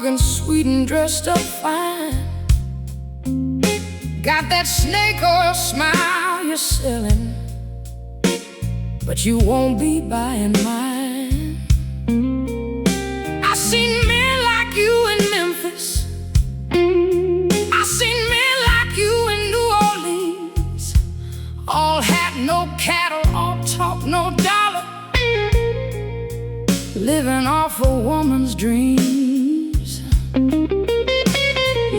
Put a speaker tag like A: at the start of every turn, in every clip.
A: talking sweet and dressed up fine. Got that snake oil smile you're selling, but you won't be buying mine. I seen men like you in Memphis, I seen men like you in New Orleans, all hat, no cattle, all talk, no dollar, living off a woman's dreams.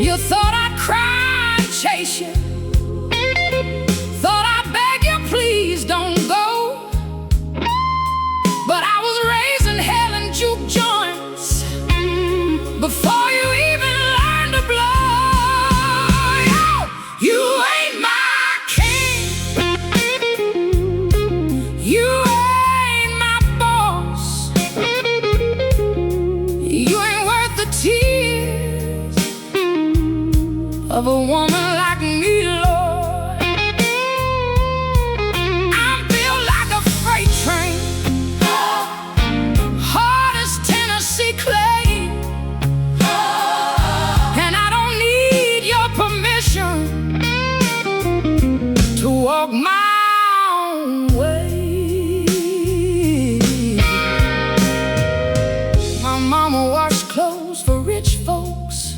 A: You thought I'd cry and chase you, thought I'd beg you, please don't go. But I was raising hell in juke joints before you even learned to blow. Yo, you ain't my king, you ain't my boss, you ain't worth the tears of a woman like me, Lord. I'm built like a freight train, hard as Tennessee clay, and I don't need your permission to walk my own way. My mama washed clothes for rich folks,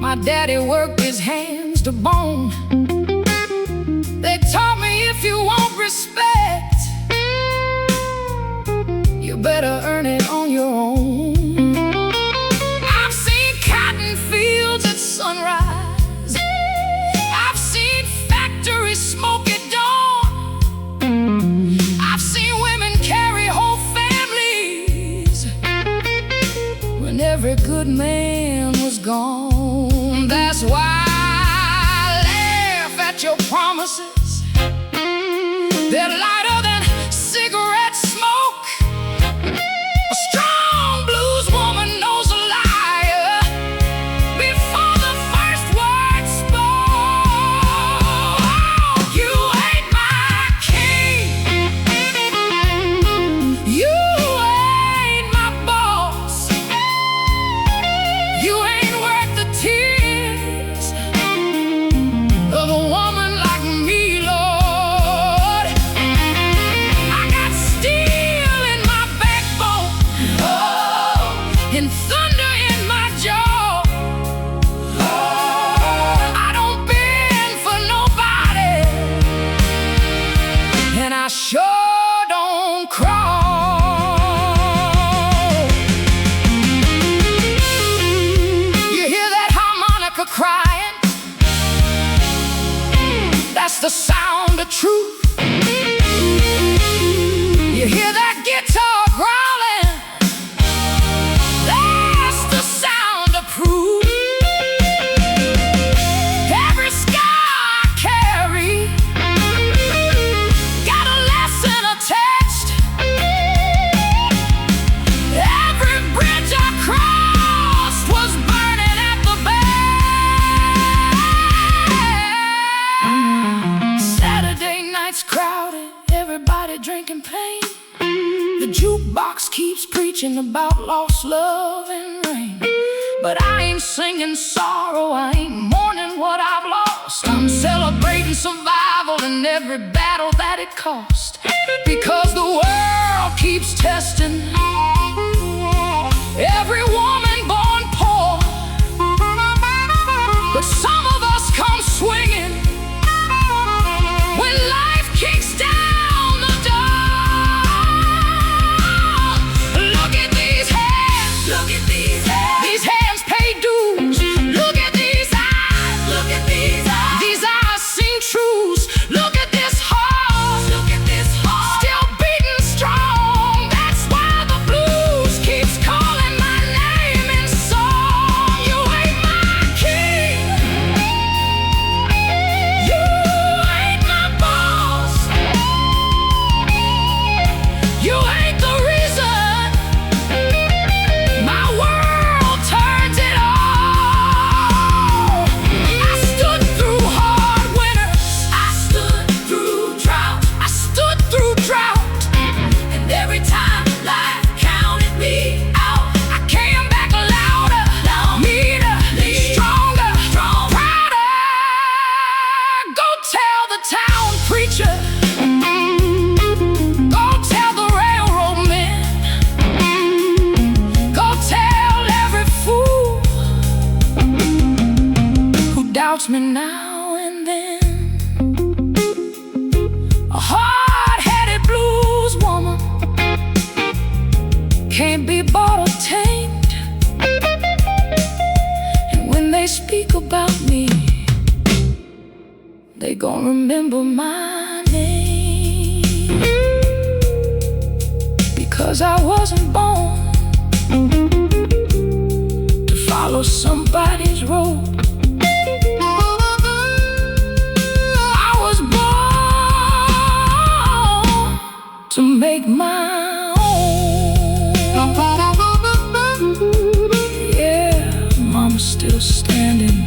A: my daddy worked his hands to bone. They taught me if you want respect, you better earn it on your own. I've seen cotton fields at sunrise, I've seen factory smoke at dawn, I've seen women carry whole families when every good man was gone. That's why I laugh at your promises, they're lighter than cigarette smoke. A strong blues woman knows a liar before the first word spoke. You ain't my king, you ain't my boss, you ain't worth the tears of a woman like me, Lord. I got steel in my backbone, and thunder in my jaw. I don't bend for nobody, and I sure don't crawl. You hear that harmonica crying? That's the sound of truth. You hear that guitar growling? That's the sound of proof. Every scar I carry got a lesson attached. Every bridge I crossed was burning at the back. Saturday night's crowded, everybody drinking pain. The jukebox keeps preaching about lost love and rain. But I ain't singing sorrow, I ain't mourning what I've lost. I'm celebrating survival in every battle that it cost. Because the world keeps testing every woman born poor. But some of us come swinging when life kicks down the door. Look at these hands, look at these hands. These hands pay dues. Look at these eyes, look at these eyes. These eyes sing truths. Look at this heart, look at this heart, still beating strong. That's why the blues keeps calling my name in song. You ain't my king, now and then. A hard-headed blues woman can't be bought or tamed. And when they speak about me, they gon' remember my name. Because I wasn't born to follow somebody's road. I was born to make my own. Yeah, Mama's still standing.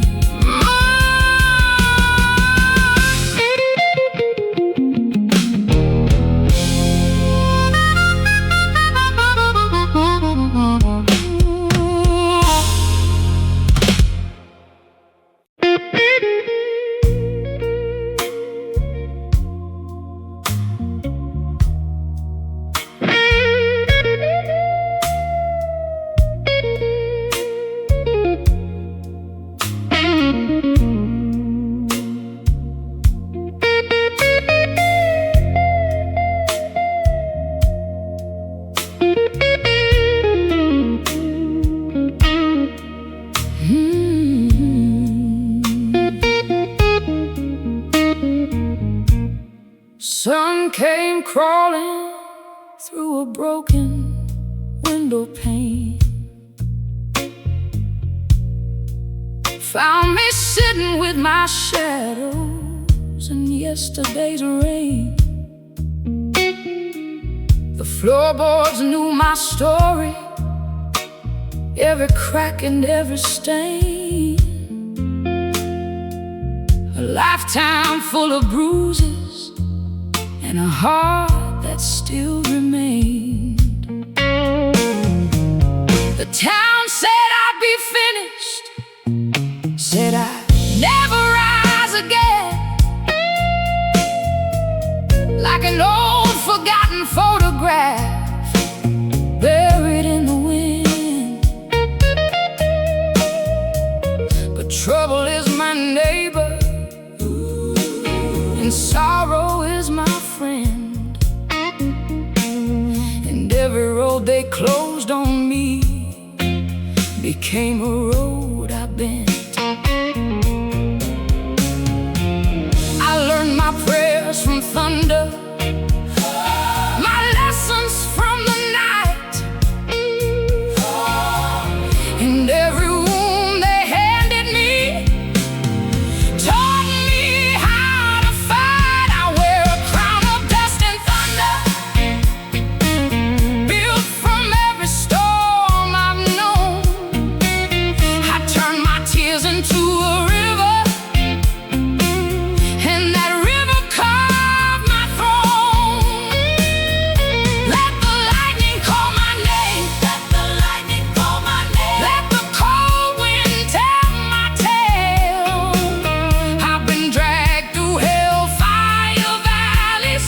A: Sun came crawling through a broken window pane, found me sitting with my shadows in yesterday's rain. The floorboards knew my story, every crack and every stain. A lifetime full of bruises and a heart that still remained. The town said I'd be finished, said I'd never rise again, like an old forgotten photograph buried in the wind. But trouble is my neighbor, and sorrow is my friend, and every road they closed on me became a road I bent. I learned my prayers from thunder, my lessons from the night, and every wound they handed me taught me how to fight. I wear a crown of dust and thunder, built from every storm I've known. I turn my tears into a river, and that river carved my throne. Let the lightning call my name, let the lightning call my name, let the cold wind tell my tale. I've been dragged through hellfire valleys,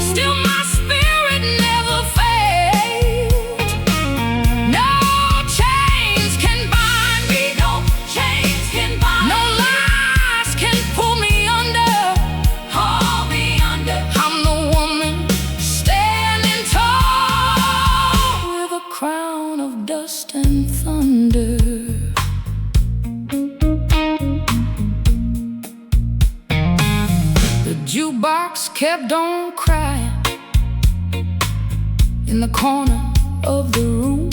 A: still my spirit never failed. No chains can bind me, no chains can bind me, no lies can pull me under, haul me under. I'm the woman standing tall with a crown of dust and thunder. The jukebox kept on crying in the corner of the room,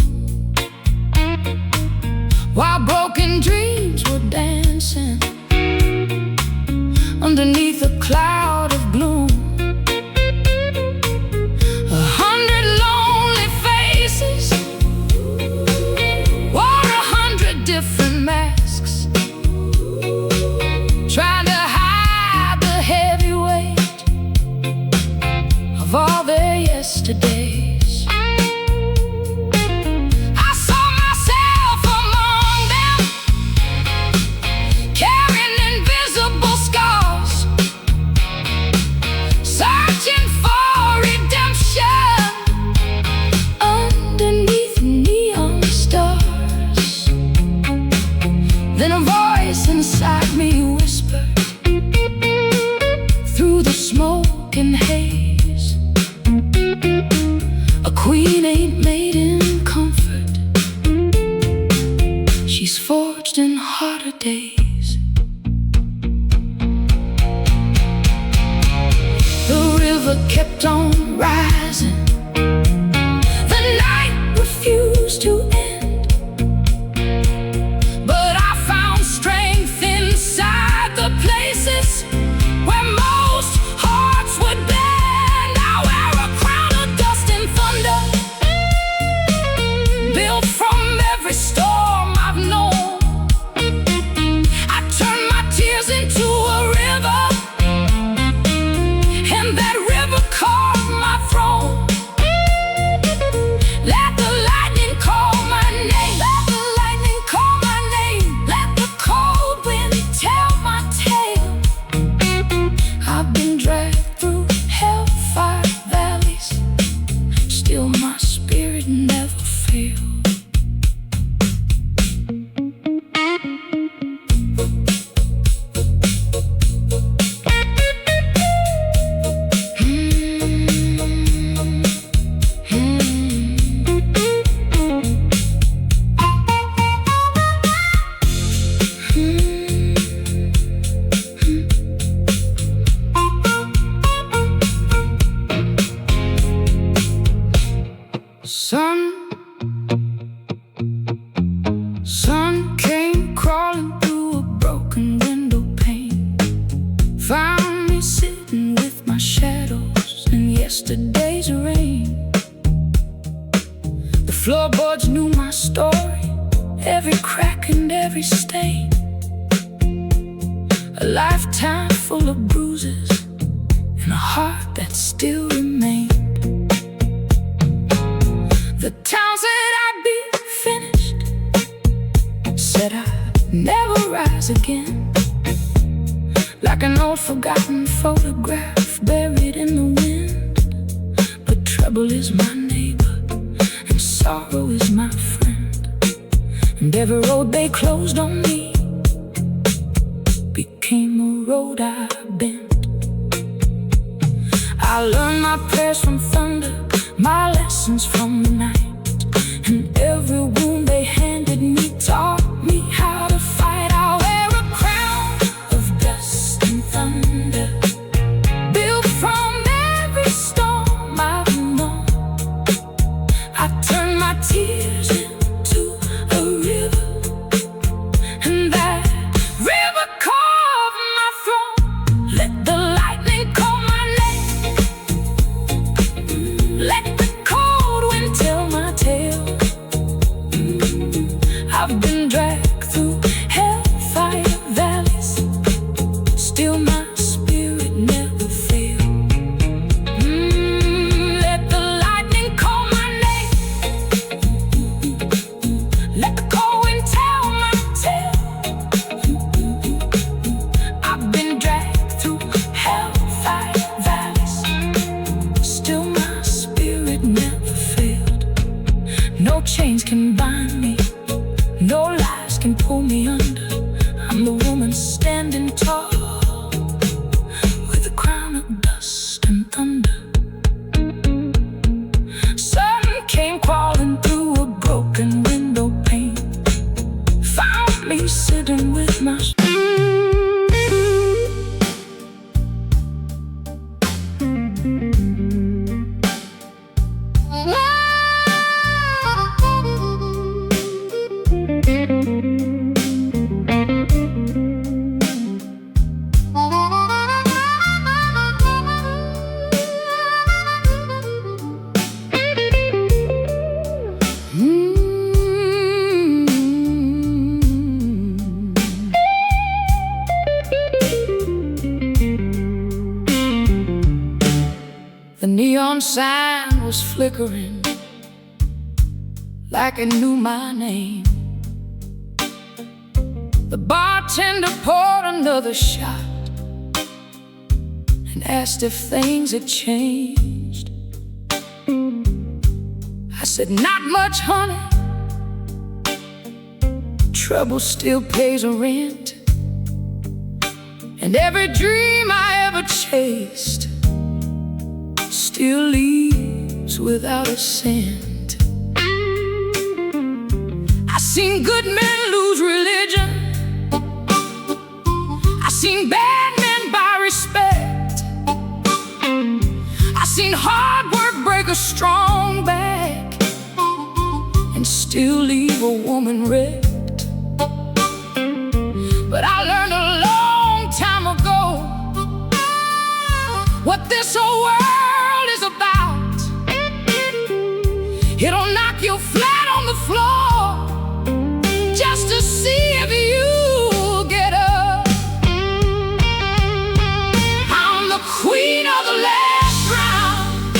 A: while broken dreams were dancing underneath a cloud of gloom. 100 lonely faces wore 100 different masks, trying to hide the heavy weight of all their yesterdays. I saw myself among them, carrying invisible scars, kept on rising. The night refused to end, but I found strength inside the places where most hearts would bend. I wear a crown of dust and thunder, built from every storm I've known. I turn my tears into a river, and that river carved my throne. Let the lightning call my name. Let the lightning call my name. Let the cold wind tell my tale. I've been dragged through hellfire valleys, still my spirit never failed. Sun came crawling through a broken window pane, found me sitting with my shadows in yesterday's rain. The floorboards knew my story, every crack and every stain. A lifetime full of bruises and a heart that still remained. The town said I'd be finished, said I'd never rise again, like an old forgotten photograph buried in the wind. But trouble is my neighbor, and sorrow is my friend, and every road they closed on me became a road I bent. I learned my prayers from thunder, my lessons from the night, and every wound they handed me taught me how to fight. I wear a crown of dust and thunder, built from every storm I've known. I turn my tears into a river, and that river carved my throne. Let the lightning call my name. Let the cold wind tell my tale. I've been dragged through hellfire valleys, still my spirit never failed. Let the lightning call my name. Let the cold wind tell my tale. I've been dragged through hellfire valleys, still my spirit never failed. No chains can bind me, no lies can pull me under. I'm the woman standing tall, with a crown of dust and thunder. Sun came crawling through a broken window pane, found me sitting with my The neon sign was flickering like it knew my name. The bartender poured another shot and asked if things had changed. I said, not much, honey. Trouble still pays a rent, and every dream I ever chased still leaves without a cent. I seen good men lose religion, I seen bad men buy respect, I seen hard work break a strong back and still leave a woman wrecked. But I learned a long time ago what this whole world is about. It'll knock you flat on the floor just to see if you get up. I'm the queen of the last round,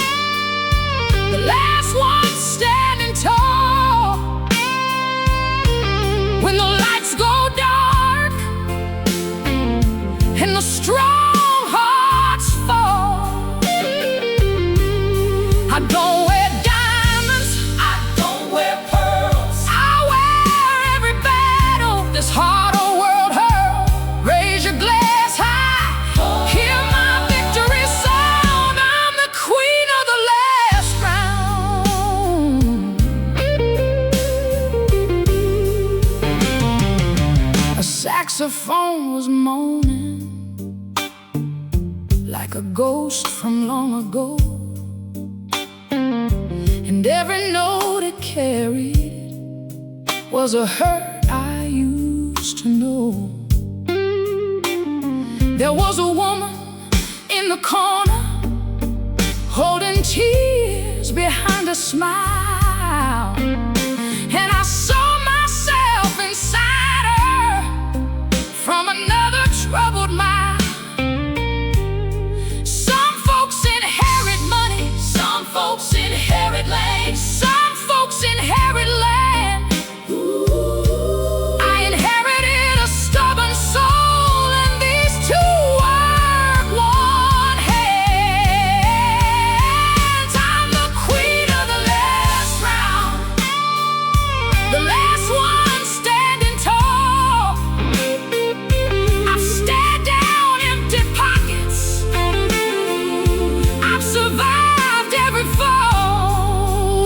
A: the last one standing tall. When the lights go dark and the strong hearts fall, I don't wear diamonds, I don't wear pearls, I wear every battle this hard old world hurls. Raise your glass high, hear my victory sound. I'm the queen of the last round. A saxophone was moaning like a ghost from long ago, and every note it carried was a hurt I used to know. There was a woman in the corner holding tears behind a smile, and I saw myself inside her from another troubled mind. Some folks inherit money, some folks inherit land, some folks inherit land. I inherited a stubborn soul, and these two work one hand. I'm the queen of the last round, the last one standing tall. I've stared down empty pockets, I've survived every fall.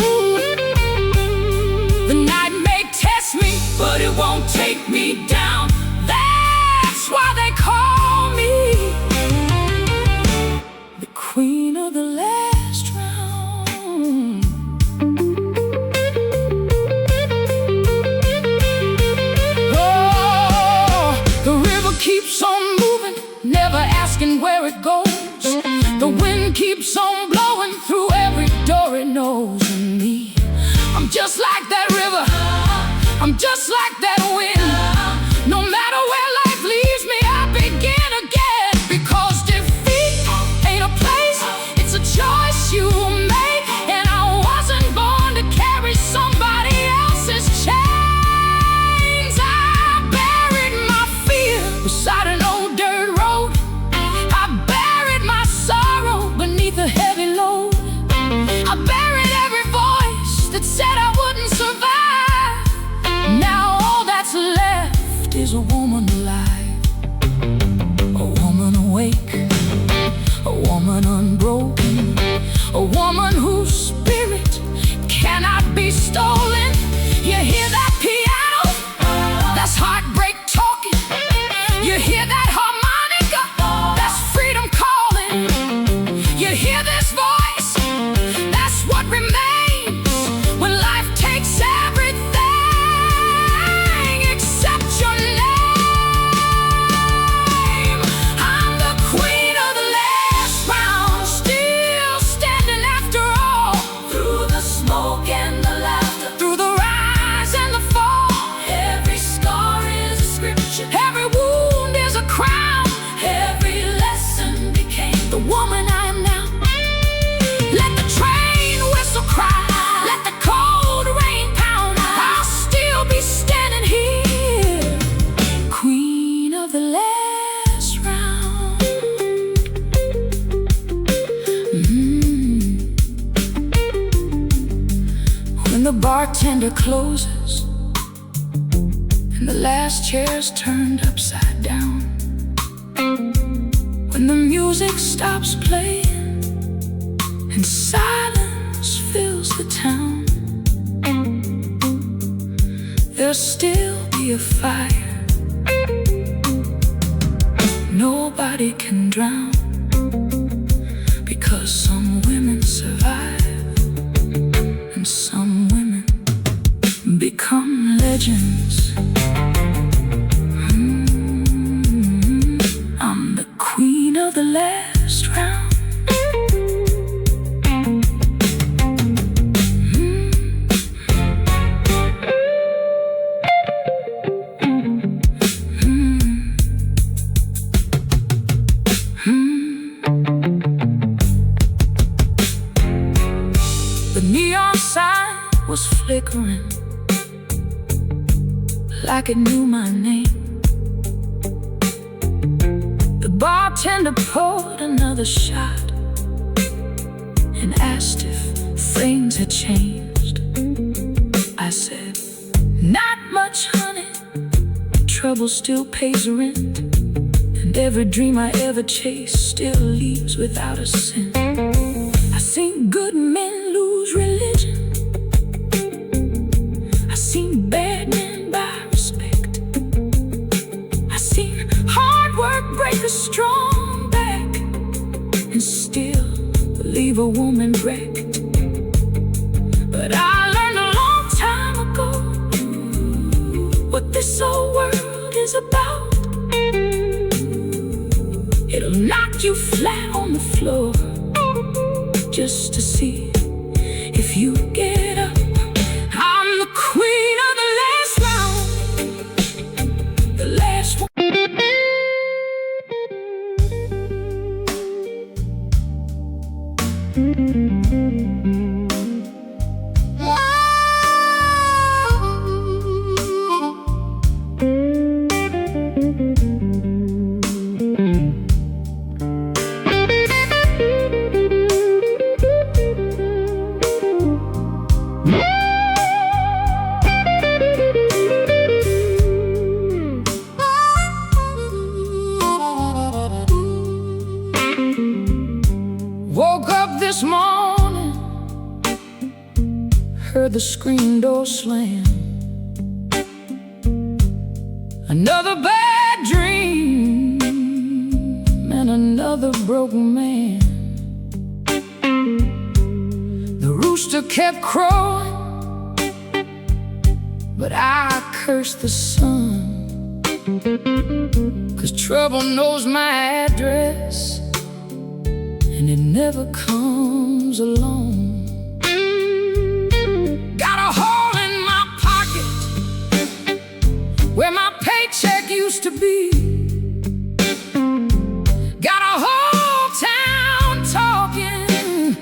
A: The night may test me, but it won't take me down. That's why they call me the queen of the last round. Oh, the river keeps on moving, never asking where it goes. The wind keeps on blowing through every door it knows. And me, I'm just like that river, I'm just like that wind. No matter where life leaves me, I begin again. Because defeat ain't a place, it's a choice you make. And I wasn't born to carry somebody else's chains. I buried my fear beside an old dirt road, I buried my sorrow beneath a heavy load. I buried every voice that said I wouldn't survive. Now all that's left is a woman alive, a woman awake, a woman unbroken, a woman whose spirit cannot be stolen. You hear that piano? That's heartbreak talking. You hear that harmonica? That's freedom calling. You hear this voice? That's what remains when life takes everything except your name. I'm the queen of the last round, still standing after all. Through the smoke and the laughter, through the rise and the fall, every scar is a scripture, every wound is a crown, every lesson became the woman I am now. Let the train whistle cry, let the cold rain pound, I'll still be standing here, queen of the last round. When the bartender closes and the last chair's turned upside down, when the music stops playing and silence fills the town, there'll still be a fire nobody can drown, because 'cause some women survive and some women become legends. I'm the queen of the last round. The neon sign was flickering like it knew my name. The bartender poured another shot and asked if things had changed. I said, not much, honey. Trouble still pays rent, and every dream I ever chased still leaves without a cent. I've seen good men lose religion. I've seen bad men buy respect. I've seen hard work break a strong back and still leave a woman wrecked. But I learned a long time ago what this old world is about. It'll knock you flat on the floor just to see if you get up. I'm the queen of the last round, the last one. Woke up this morning, heard the screen door slam. Another bad dream and another broken man. The rooster kept crowing, but I cursed the sun, 'cause trouble knows my address and it never comes alone. Got a hole in my pocket where my paycheck used to be. Got a whole town talking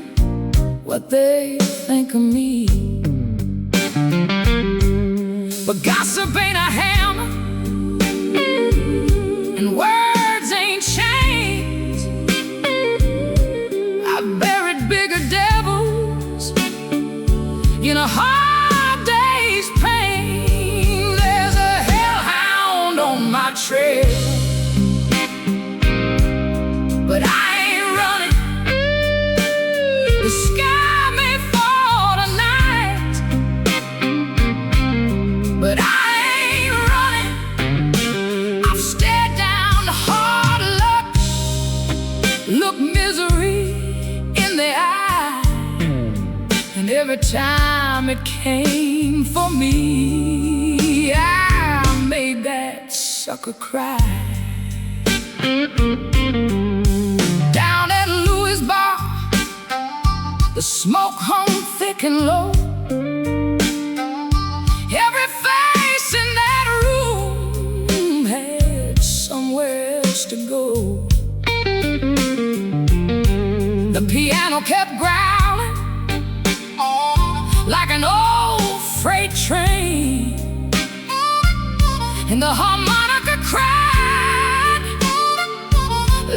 A: what they think of me. But gossip ain't a hammer, and words ain't chains. I buried bigger devils in a hard day's pain. There's a hellhound on my trail, but I ain't running. The sky may fall tonight, but I ain't running. I've stared down the hard luck, look misery in the eye, and every time it came for me, I made that sucker cry. Down at Louis' bar, the smoke hung thick and low. Every face in that room had somewhere else to go. The piano kept growling like an old freight train, and the harmonica cried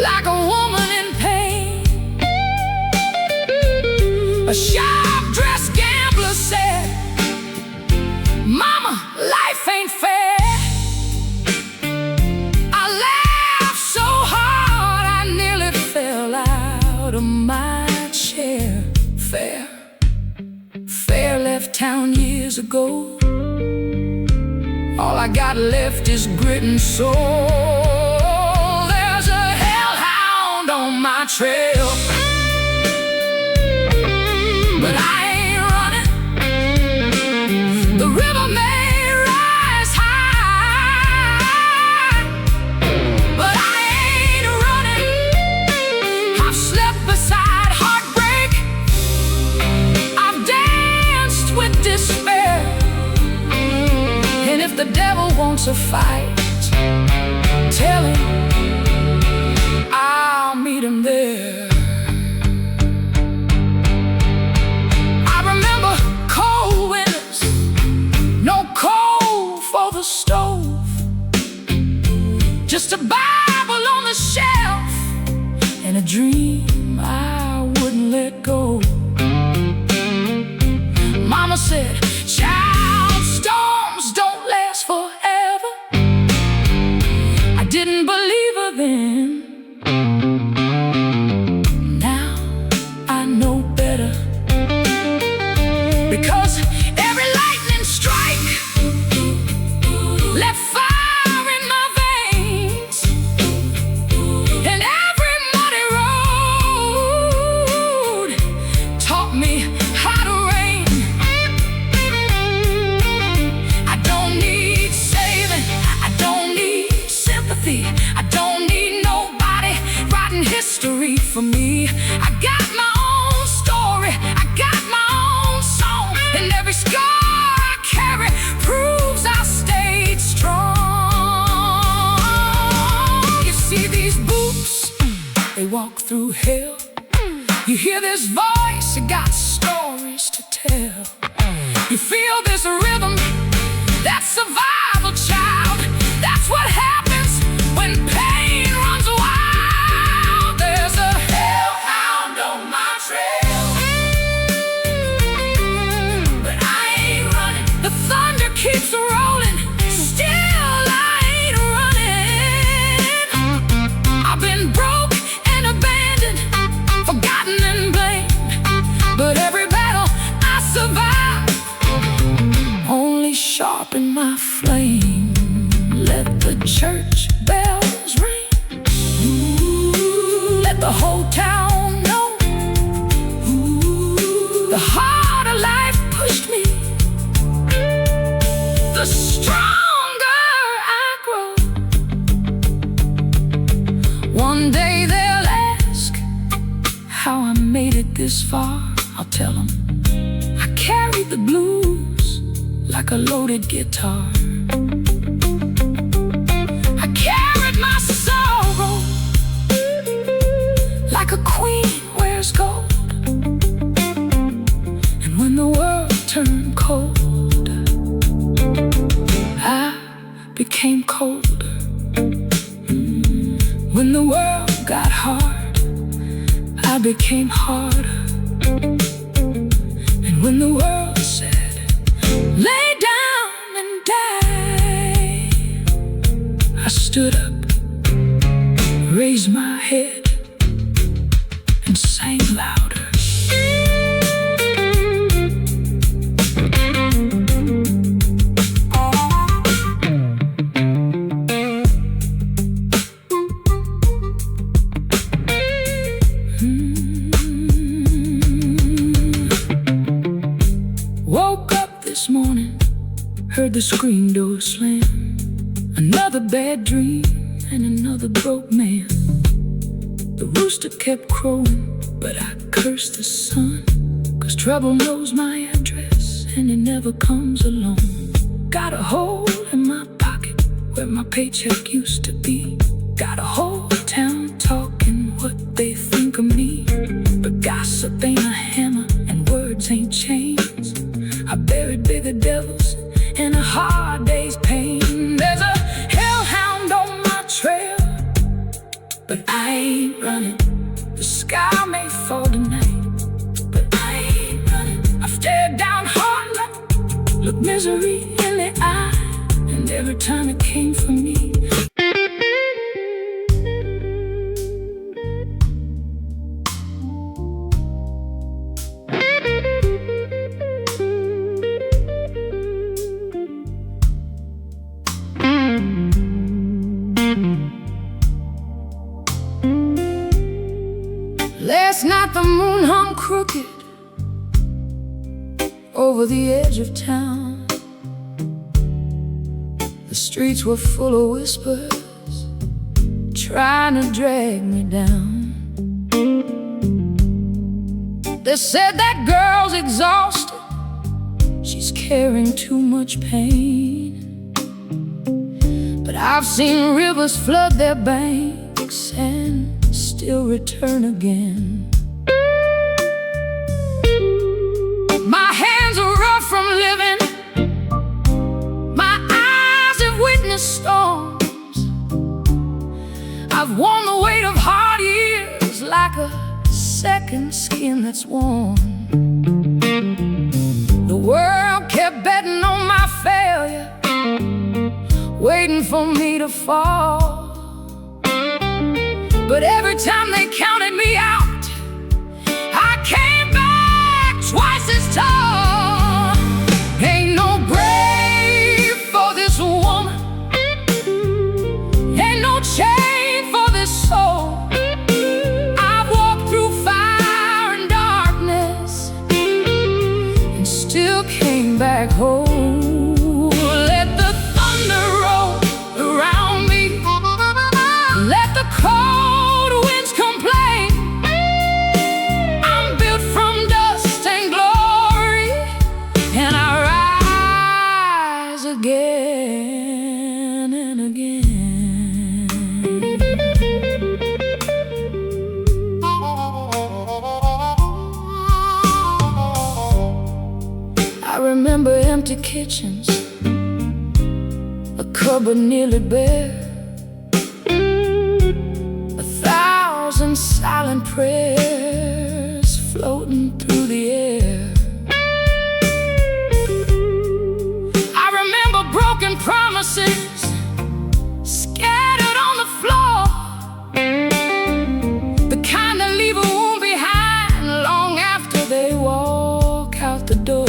A: like a woman in pain. A sharp-dressed gambler said, "Mama, life ain't fair." I laughed so hard I nearly fell out of my chair. Fair left town years ago. All I got left is grit and soul. There's a hellhound on my trail. wants a fight, tell him I'll meet him there. I remember cold winters, no coal for the stove, just a Bible on the shelf and a dream I wouldn't let go. Mama said, child, storms don't last forever. I didn't believe her then. Now I know better, because every lightning strike left fire in my veins, and every muddy road taught me how to rain. I don't need saving, I don't need sympathy, I don't need nobody writing history for me. I got my own story, I got my own song, and every scar I carry proves I stayed strong. You see these boots, they walk through hell. You hear this voice, it got stories to tell. You feel this rhythm, that's survival, child. That's what happens when pain runs wild. There's a hellhound on my trail, but I ain't running. The thunder keeps rolling, still I ain't running. I've been broke and abandoned, forgotten and blamed, but every battle I survived only sharpened my flame. Let the church bells ring, let the whole town know. The harder life pushed me, the stronger I grow. One day they'll ask how I made it this far. I'll tell them I carried the blues like a loaded guitar. I carried my sorrow like a queen wears gold. And when the world turned cold, I became colder. When the world got hard, I became harder. And when the world said, lay down and die, I stood up, raised my head, and sang louder. Woke up this morning, heard the screen door slam. Another bad dream and another broke man. The rooster kept crowing, but I cursed the sun, 'cause trouble knows my address and it never comes alone. Got a hole in my pocket where my paycheck used to be. Got a whole town talking what they think of me. But gossip ain't a hammer and words ain't chains. I buried bigger devils in a hard day's pain. There's a hellhound on my trail, but I ain't running. The sky may fall tonight, but I ain't running. I've stared down hard, looked misery in the eye, and every time it came for me, last night the moon hung crooked over the edge of town. The streets were full of whispers trying to drag me down. They said that girl's exhausted, she's carrying too much pain. I've seen rivers flood their banks and still return again. My hands are rough from living, my eyes have witnessed storms. I've worn the weight of hard years like a second skin that's warm. The world kept betting on my failure, waiting for me to fall. But every time they counted me out, I came back twice as tall. Ain't no grave for this woman, ain't no chain for this soul. I've walked through fire and darkness and still came back home. Let the thunder roll around me, let the cold winds complain. I'm built from dust and glory, and I rise again and again. I remember empty kitchens, a cupboard nearly bare, 1,000 silent prayers floating through the air. I remember broken promises scattered on the floor, the kind that leave a wound behind long after they walk out the door.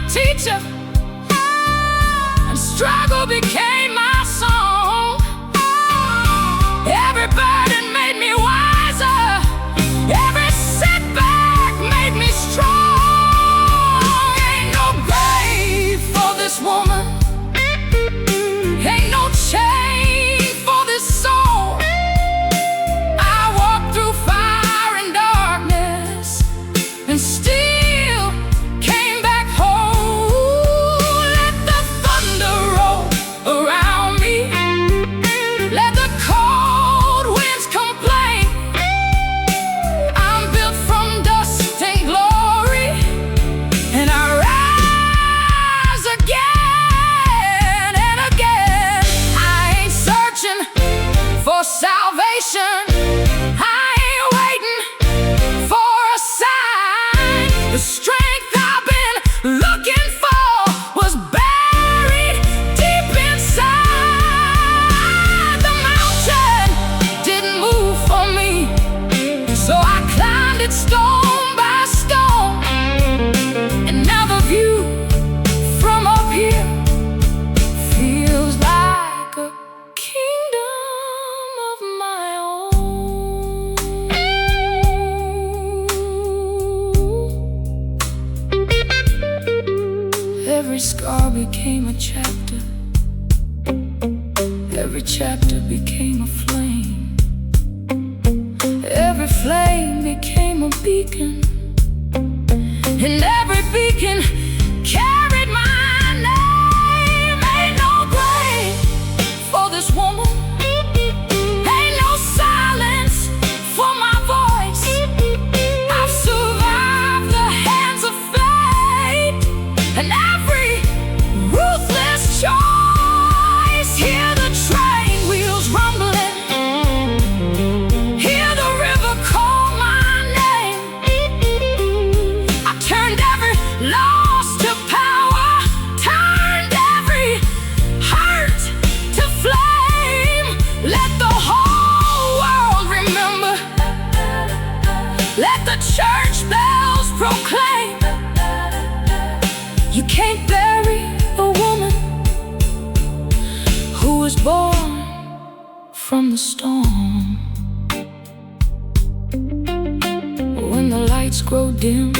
A: Teacher, and struggle became my song. Every burden made me wiser, every setback made me strong. Ain't no grave for this woman, ain't no chain for this soul. I walked through fire and darkness and still came back home. For salvation, I ain't waiting for a sign. The strength I've been looking for was buried deep inside. The mountain didn't move for me, so I climbed it stone by stone. And now the view from up here feels like a kingdom. Every scar became a chapter, every chapter became a flame, every flame became a beacon, and every beacon carried my name. Ain't no grave for this woman, ain't no silence for my voice. I've survived the hands of fate and every ruthless choice. Hear the train wheels rumbling, hear the river call my name. I turned every loss to power, turned every hurt to flame. Let the whole world remember, let the church bells proclaim. You can't bury a woman who was born from the storm. When the lights grow dim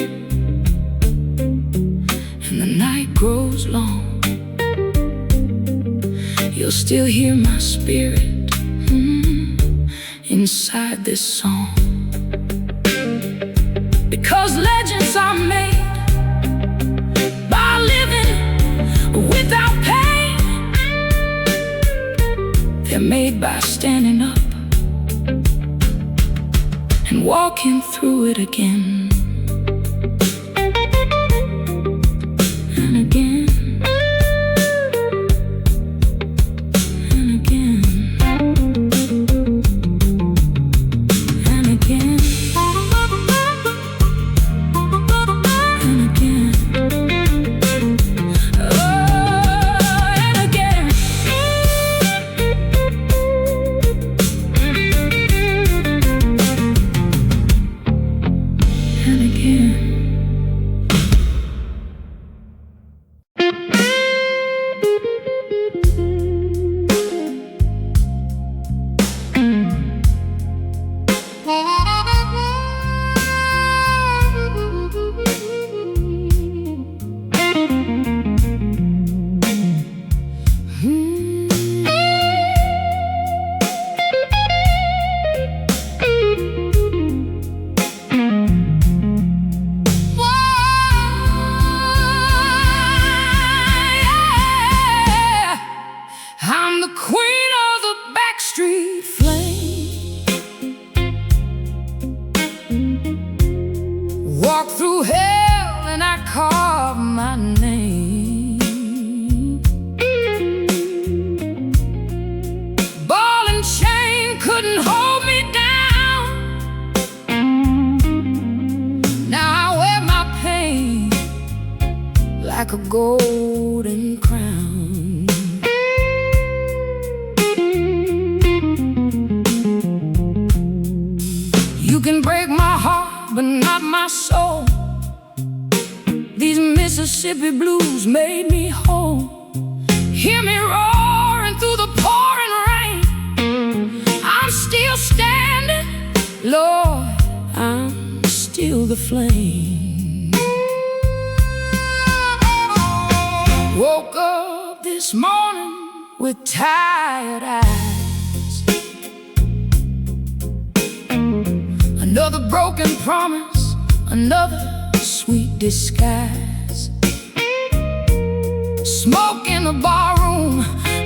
A: and the night grows long, you'll still hear my spirit inside this song. Because legends are made by living They're made by standing up and walking through it again and again and again and again and again. I'm the queen of the backstreet flame. Walk through hell and I carve my name. Ball and chain couldn't hold me down. Now I wear my pain like a golden crown. You can break my heart, but not my soul. These Mississippi blues made me whole. Hear me roaring through the pouring rain. I'm still standing, Lord, I'm still the flame. Woke up this morning with tired eyes. Another broken promise, another sweet disguise. Smoke in the barroom,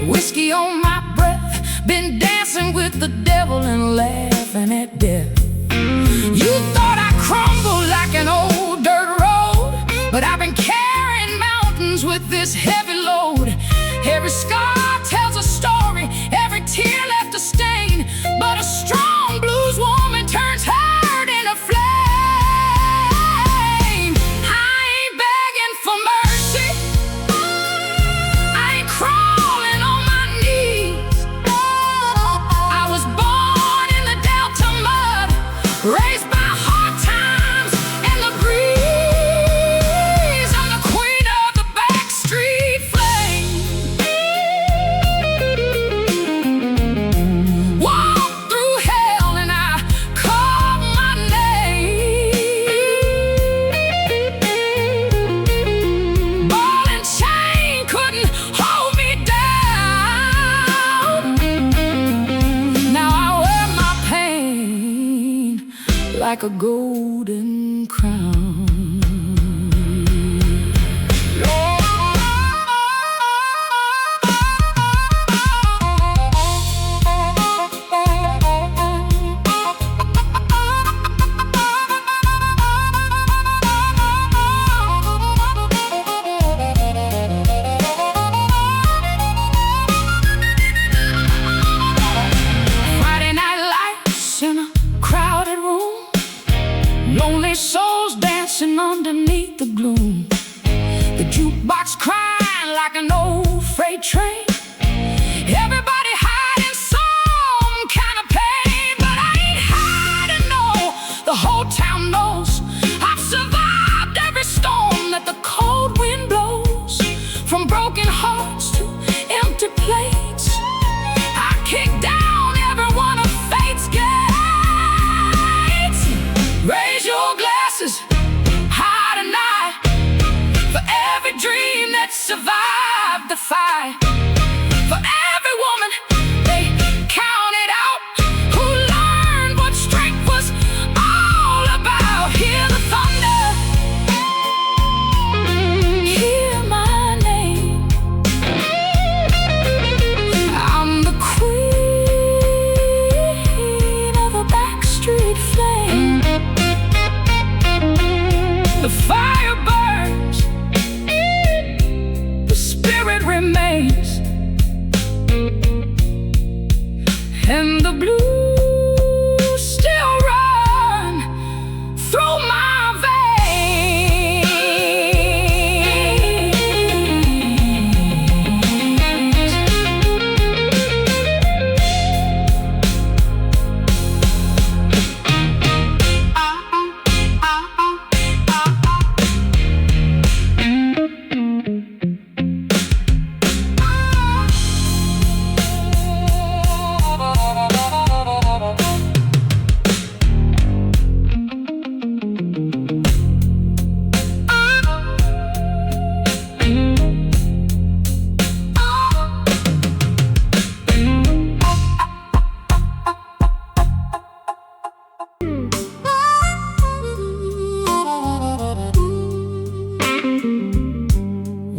A: whiskey on my breath. Been dancing with the devil and laughing at death. You thought I crumbled like an old dirt road, but I've been carrying mountains with this heavy load. Every scar tells a story, every tear left a stain, but a strong blues woman turns hurt into flame. I ain't begging for mercy, I ain't crawling on my knees. I was born in the Delta mud, raised by hard times and the breeze. I'm the queen of the backstreet flame. Walk through hell and I call my name. Ball and chain couldn't hold me down. Now I wear my pain like a golden crown. Friday night lights in a crowded room, lonely souls dancing underneath the gloom. The jukebox crying like an old freight train. Everybody hiding some kind of pain, but I ain't hiding, no. The whole town knows I've survived every storm that the cold wind blows. From broken hearts to empty plates, I kick down every one of fate's gates. Raise your glasses high tonight for every dream that survived the fight. and the blues still run through my veins.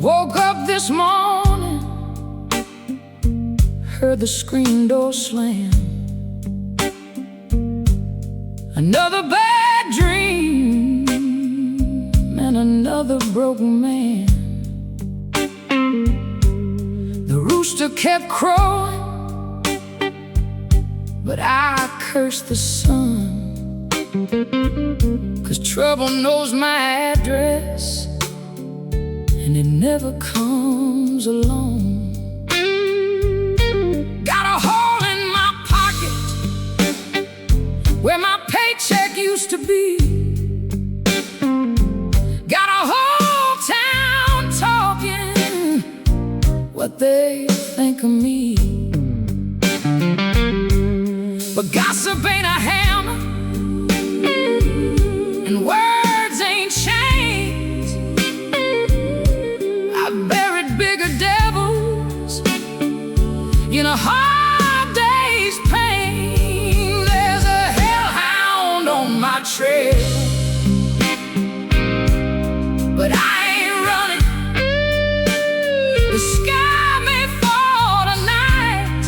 A: Woke up this morning, heard the screen door slam. Another bad dream and another broken man. The rooster kept crowing, but I cursed the sun, 'cause trouble knows my address, and it never comes alone. Got a hole in my pocket where my paycheck used to be. Got a whole town talking what they think of me. But gossip ain't a hammer, and words ain't chains. I've buried bigger devils in a hard day's pain. There's a hellhound on my trail, but I ain't running. The sky may fall tonight,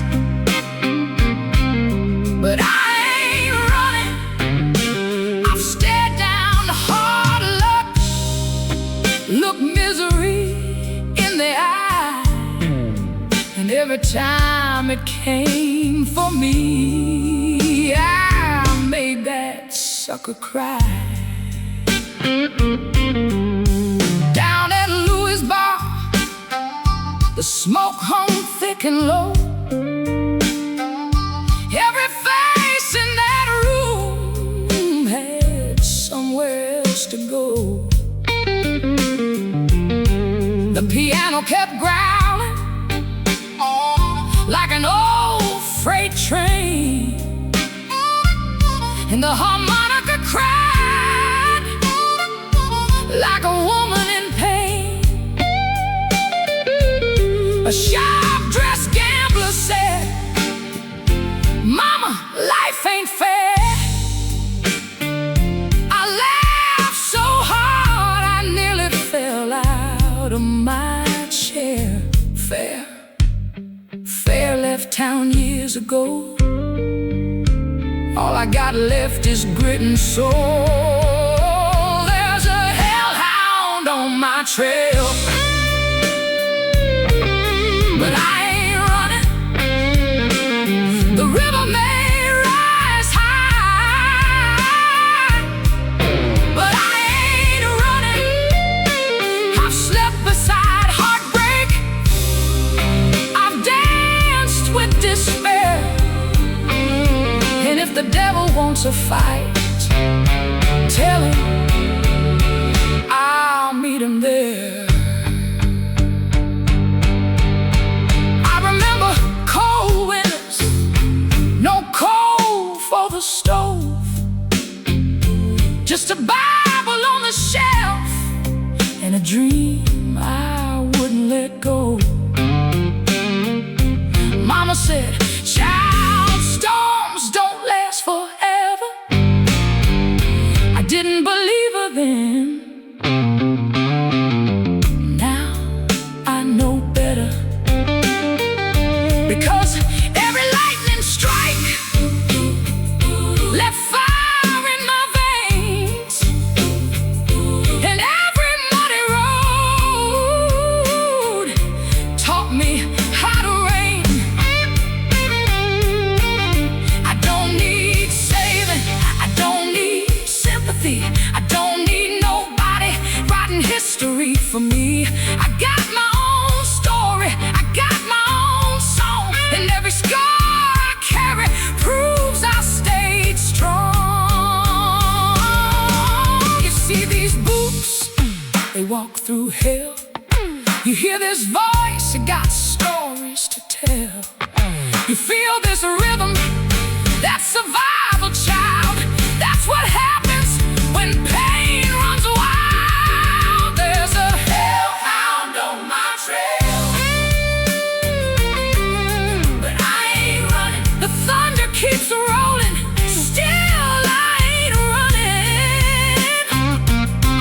A: but I ain't running. I've stared down hard luck, look misery in the eye, and every time it came for me, I made that sucker cry. Down at Louis' bar, the smoke hung thick and low. Every face in that room had somewhere else to go. The piano kept growling like an old freight train, and the harmonica cried like a woman in pain. A sharp-dressed gambler said, "Mama, life ain't fair." I laughed so hard I nearly fell out of my chair. Fair left town years ago. All I got left is grit and soul. There's a hellhound on my trail, but I ain't running. The river may rise high, but I ain't running. I've slept beside heartbreak, I've danced with despair, and if the devil wants a fight, tell him I'll meet him there. I remember cold winters, no coal for the stove, just a Bible on the shelf and a dream I wouldn't let go. Mama said, "Child, storms don't last forever." I didn't believe her then. Now I know better, because every lightning strike left fire in my veins, and every muddy road taught me how to rain. And every scar I carry proves I stayed strong. You see these boots, they walk through hell. You hear this voice, it got stories to tell. You feel this rhythm, that survival child. That's what happens when pain runs wild. There's a hellhound on my trail, but I ain't running. The thunder keeps rolling, still I ain't running.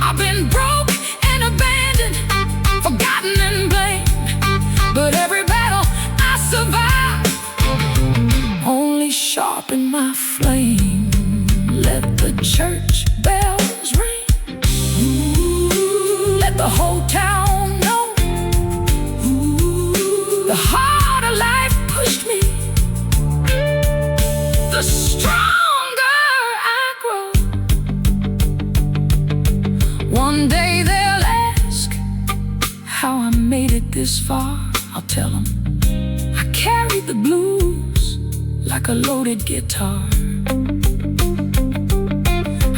A: I've been broke and abandoned, forgotten and blamed, but every battle I survived only sharpened my flame. Let the church bells ring. Ooh, let the whole town know. Ooh, the harder life pushed me, the stronger I grow. One day they'll ask how I made it this far. I'll tell them I carried the blues like a loaded guitar.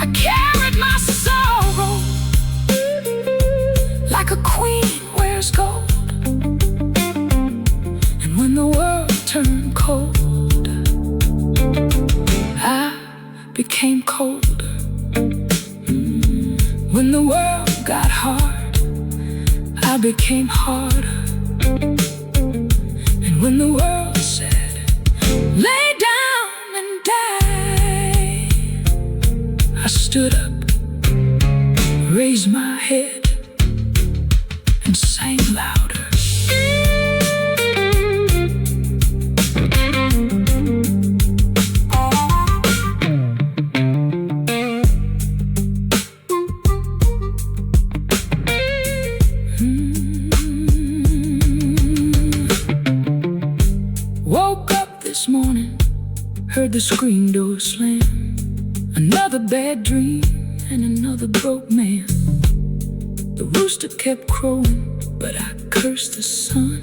A: I carried my sorrow like a queen wears gold. And when the world turned cold, I became colder. When the world got hard, I became harder. And when the world said, lay down and die, I stood up, raised my head, and sang louder. Woke up this morning, heard the screen door slam. Another bad dream and another broke man. The rooster kept crowing, but I cursed the sun,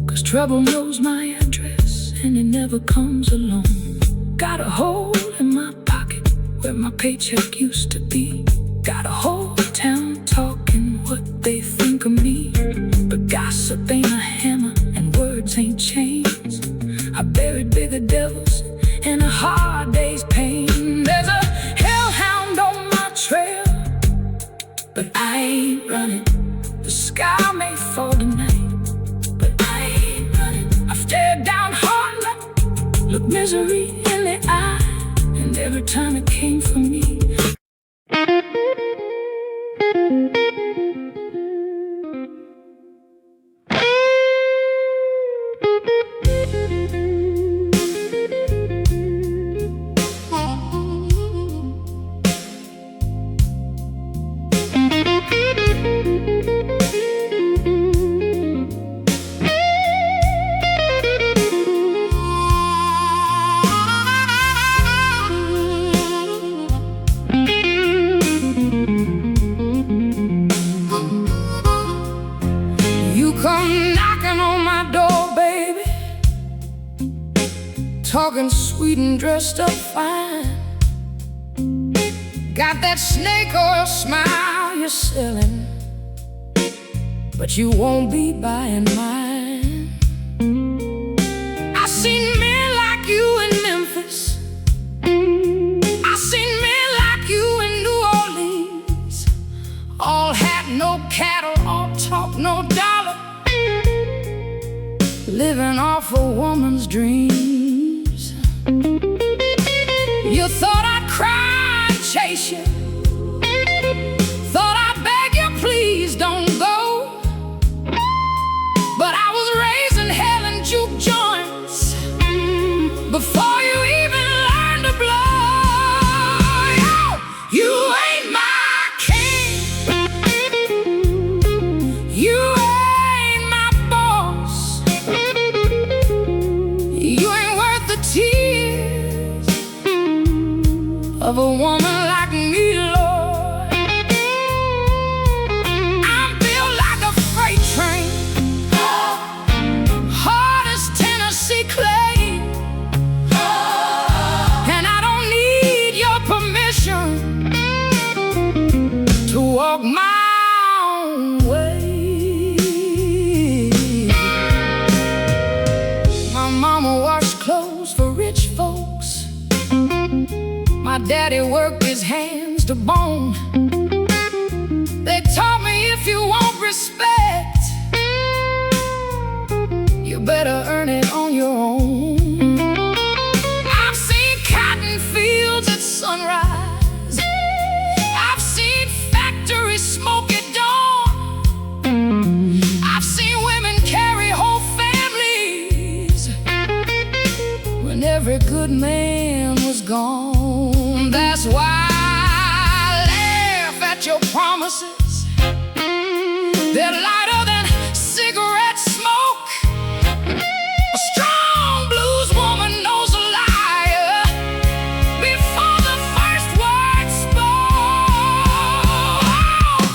A: 'cause trouble knows my address and it never comes alone. Got a hole in my pocket where my paycheck used to be. Got a whole town talking what they think of me. But gossip ain't a hammer and words ain't chains. I buried bigger devils in a hard day's pain. There's a hellhound on my trail, but I ain't running. The sky may fall tonight, but I ain't running. I've stared down hard luck, looked misery in the eye, and every time it came for me, come knocking on my door, baby, talking sweet and dressed up fine. Got that snake oil smile you're selling, but you won't be buying mine. I seen men like you in Memphis, I seen men like you in New Orleans, all hat, no cattle, all talk, no dollar, living off a woman's dreams. You thought I'd cry and chase you, thought I'd beg you, please don't go. But I was raising hell in juke joints before you even learned to blow. Yo, you ain't my king, you ain't my boss, you ain't worth the tears of a woman like me, Lord. I'm built like a freight train, hard as Tennessee clay. clothes for rich folks. My daddy worked his hands to bone. They taught me if you want respect, you better earn it on your own. I've seen cotton fields at sunrise. I've seen factories smoke at dawn. I've seen women carry whole families when every good man was gone. That's why I laugh at your promises. They're lighter than cigarette smoke. A strong blues woman knows a liar before the first word spoke.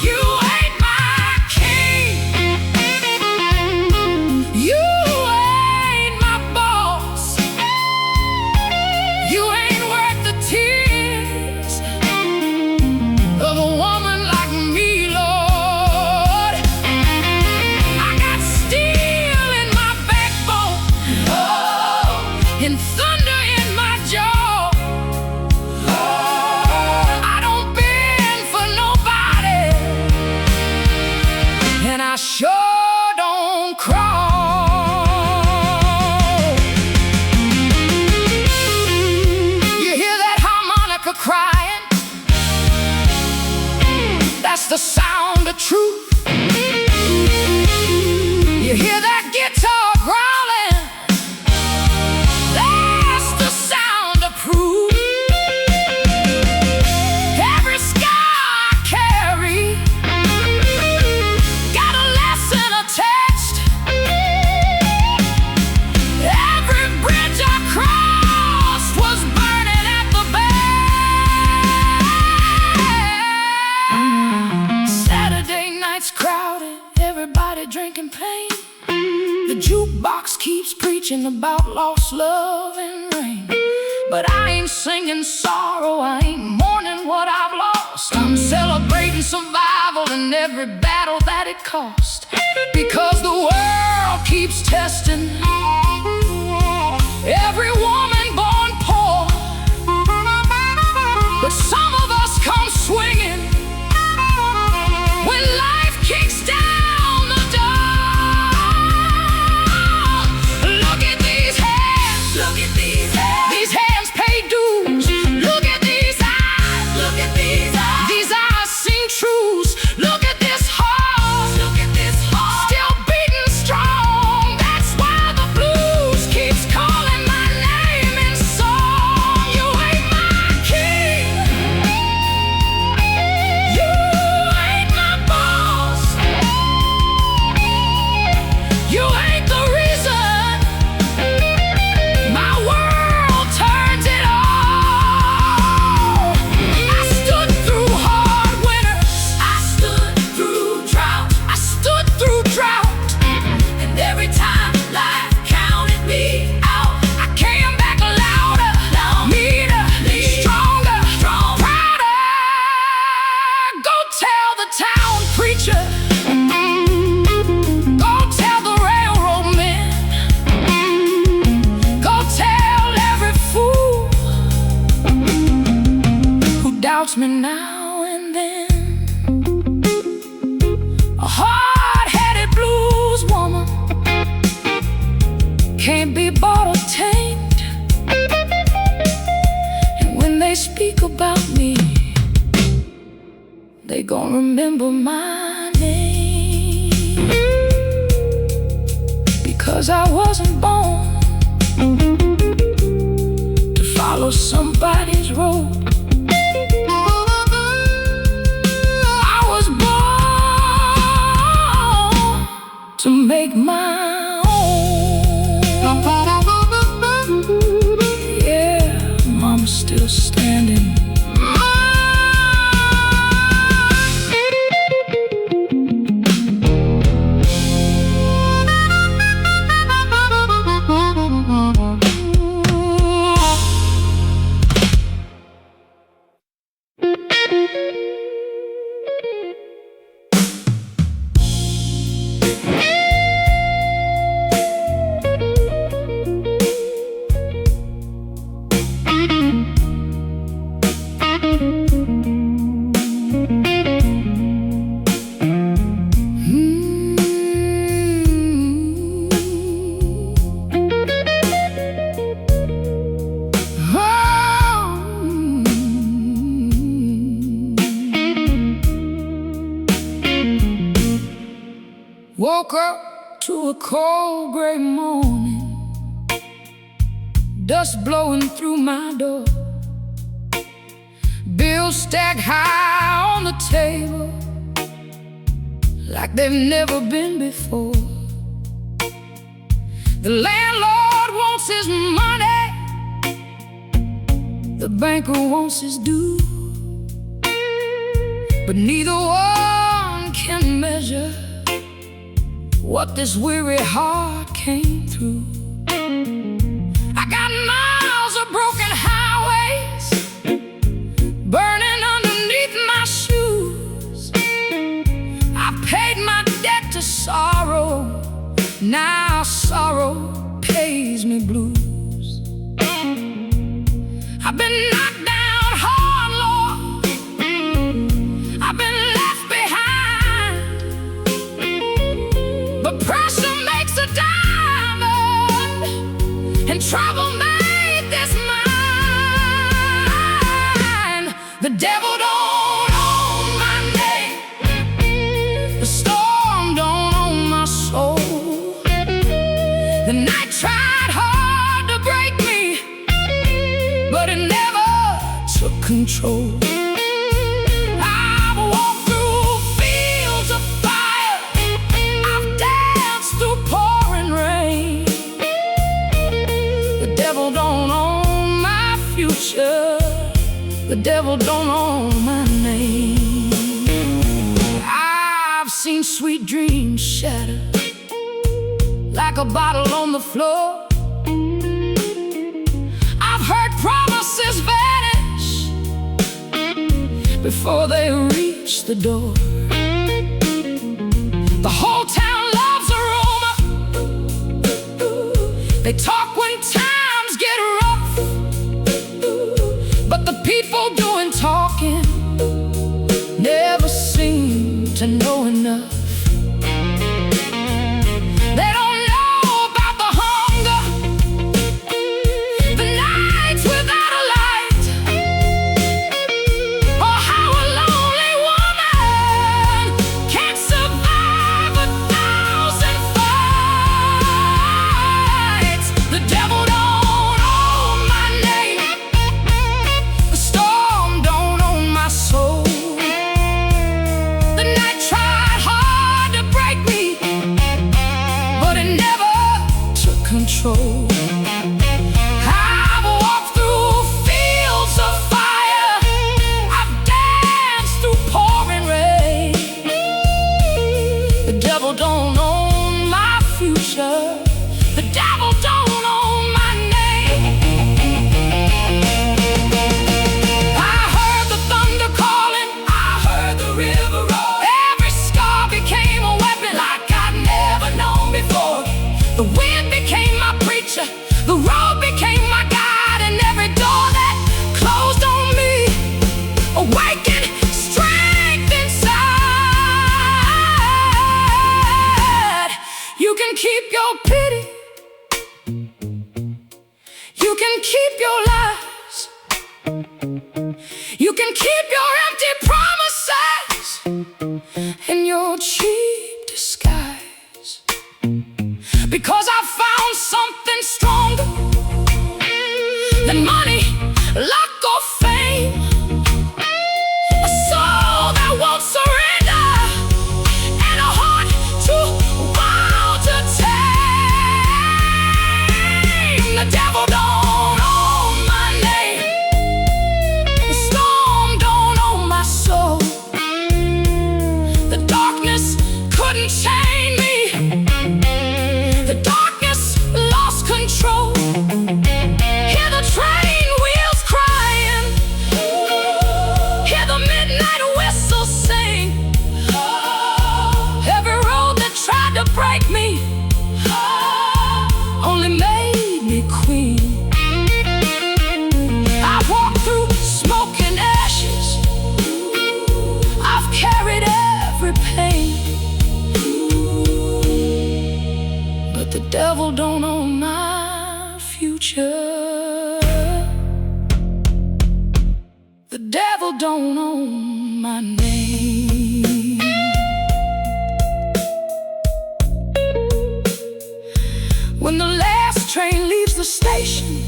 A: You ain't my king. You ain't my boss. You ain't worth the tears of a woman like me, Lord. I got steel in my backbone, oh, and thunder in my jaw. I don't bend for nobody, and I sure don't crawl. You hear that harmonica crying? That's the sound of truth. You hear that guitar growling? That's the sound of proof. Every scar I carry got a lesson attached. Every bridge I crossed was burning at the back. Saturday night's crowded, everybody drinking plain. The jukebox keeps preaching about lost love and rain. But I ain't singing sorrow, I ain't mourning what I've lost. I'm celebrating survival in every battle that it cost. Because the world keeps testing every woman born poor. But some of us come swinging when life kicks down the door. Look at these hands. Look at these hands. These hands pay dues. Look at these eyes. Look at these eyes. These eyes sing truths. Look at this heart. Look at this heart. Still beating strong. That's why the blues keeps calling my name in song. You ain't my king. You ain't my boss. You ain't the reason my world turns it on. I stood through hard winters. I stood through drought. I stood through drought. And every time life counted me out, I came back louder, meaner, stronger, prouder. Go tell the town preacher. Go tell the railroad men. Go tell every fool who doubts me now and then. A hard-headed blues woman can't be bought or tamed. And when they speak about me, they gon' remember my name. Because I wasn't born to follow somebody's road. I was born to make my own. Yeah, Mama's still standing. Woke up to a cold gray morning, dust blowing through my door, bills stacked high on the table like they've never been before. The landlord wants his money, the banker wants his due, but neither one can measure what this weary heart came through. I got miles of broken highways burning underneath my shoes. I paid my debt to sorrow, now sorrow pays me blues. I've been knocked down hard, Lord, I've been left behind, but pressure makes a diamond, and trouble made this mine. The devil don't own my name, the storm don't own my soul. The night tried hard to break me, but it never took control. I've walked through fields of fire, I've danced through pouring rain. The devil don't own my future, the devil don't own my name. I've seen sweet dreams shatter like a bottle on the floor. I've heard promises vanish before they reach the door. The whole town loves a rumor, they talk when times get rough, but the people doing talking never seem to know enough. They don't know about the hunger, the nights without a light, or how a lonely woman can't survive 1,000 fights. The devil don't own my name, the storm don't own my soul. The night tried hard to break me, but it never took control. I've walked through fields of fire, I've danced through pouring rain. The devil don't own my future, the devil don't own my name. I heard the thunder calling, I heard the river roar. Every scar became a weapon like I'd never known before. The wind became my preacher, the road became my guide, and every door that closed on me awakened strength inside. You can keep your pity, you can keep your lies, you can keep your empty promises and your cheap disguise, because I found something stronger than money, luck, or fame. A soul that won't surrender, and a heart too wild to tame. The devil don't own my name, the storm don't own my soul. The darkness couldn't chain me, the darkness lost control. Hear the train wheels crying, hear the midnight whistle sing. Every road that tried to break me only made me queen. I've walked through smoke and ashes, I've carried every pain, but the devil don't own my future, the devil don't own my name. the station,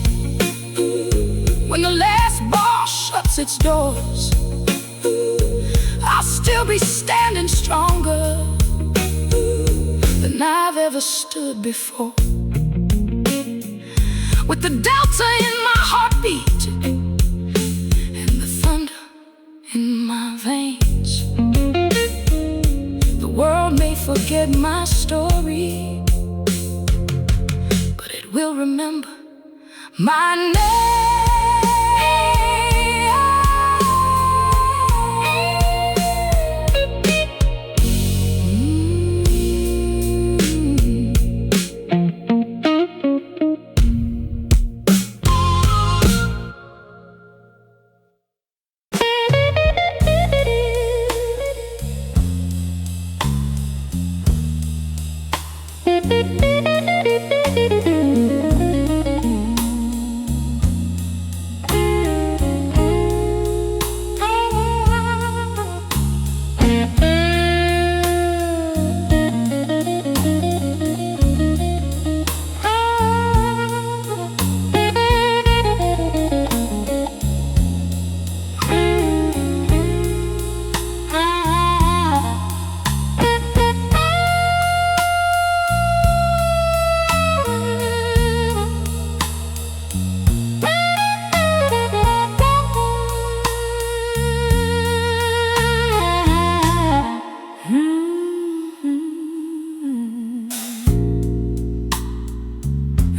A: when the last bar shuts its doors, I'll still be standing stronger than I've ever stood before. With the delta in my heartbeat and the thunder in my veins. The world may forget my story, but it will remember my name.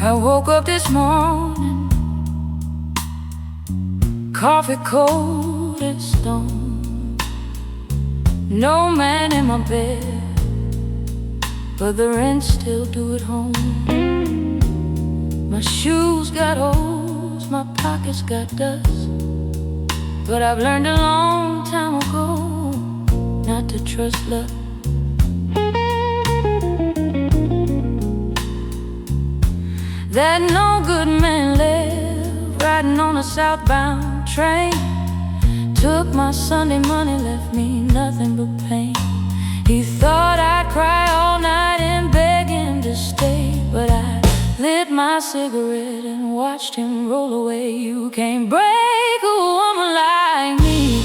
A: I woke up this morning, coffee cold and stone. No man in my bed, but the rent still due at home. My shoes got holes, my pockets got dust, but I've learned a long time ago not to trust luck. That no good man lived riding on a southbound train. Took my Sunday money, left me nothing but pain. He thought I'd cry all night and beg him to stay, but I lit my cigarette and watched him roll away. You can't break a woman like me.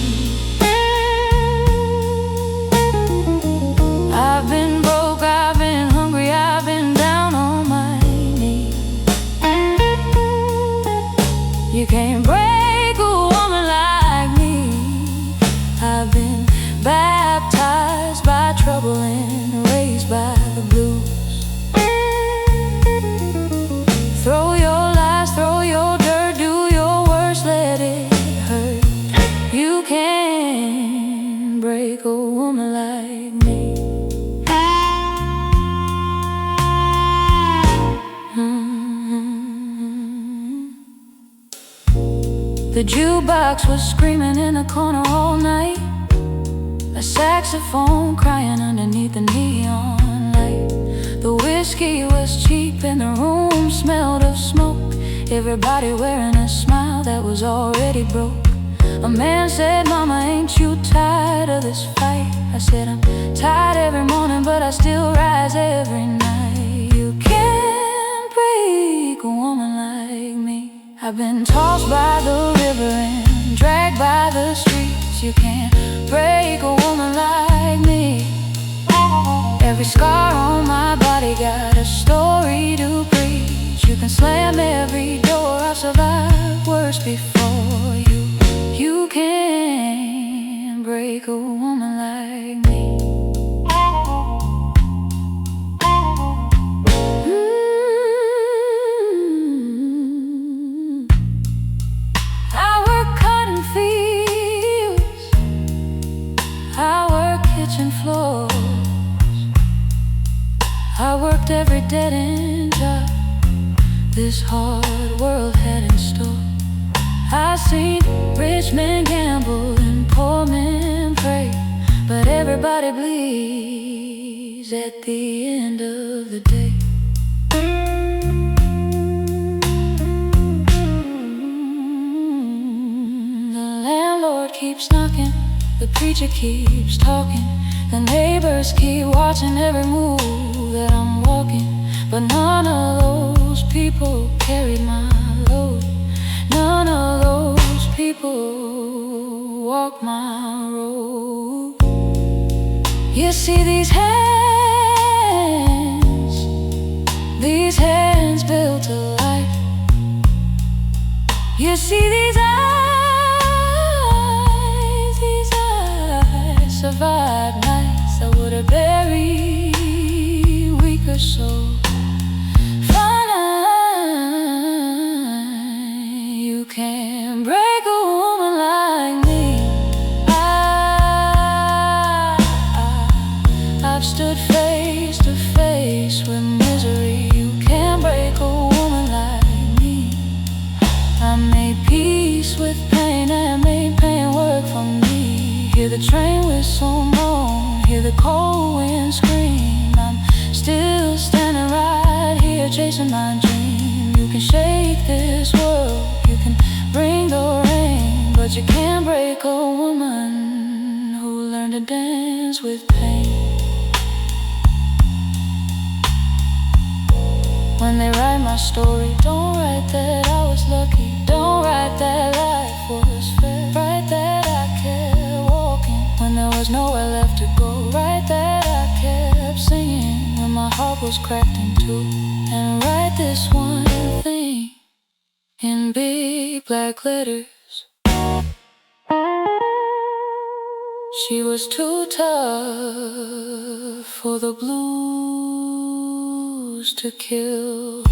A: I've been broke, I've been hungry, I've been down on my knees. You can't break a woman like me. I've been baptized by trouble and raised by the blues. Throw your lies, throw your dirt, do your worst, let it hurt. You can't break a woman like me. The jukebox was screaming in the corner all night, a saxophone crying underneath the neon light. The whiskey was cheap and the room smelled of smoke. Everybody wearing a smile that was already broke. A man said, "Mama, ain't you tired of this fight?" I said, "I'm tired every morning, but I still rise every night." You can't break a woman like me. I've been tossed by the river and dragged by the streets. You can't break a woman like me. Every scar on my body got a story to preach. You can slam every door, I've survived worse before you. You can't break a woman like me. I work cotton fields, I work kitchen floors, I worked every dead-end job this hard world had in store. I've seen rich men gamble and poor men pray, but everybody bleeds at the end of the day. The landlord keeps knocking, the preacher keeps talking, the neighbors keep watching every move that I'm walking. But none of those people carried my load. None of those people walk my road. You see these hands built to life. You see these eyes survive nights that would have buried weaker souls. Fine, you can't break a woman like me. I've stood face to face with misery. You can't break a woman like me. I made peace with pain and made pain work for me. Hear the train whistle moan, hear the cold wind scream. I'm still standing right here chasing my dream. You can shake this world, you can bring the rain, but you can't break a woman who learned to dance with pain. When they write my story, don't write that I was lucky. Don't write that life was fair. Write that I kept walking when there was nowhere left to go. Write that I kept singing when my heart was cracked in two. And write this one thing in big black letters: she was too tough for the blues to kill.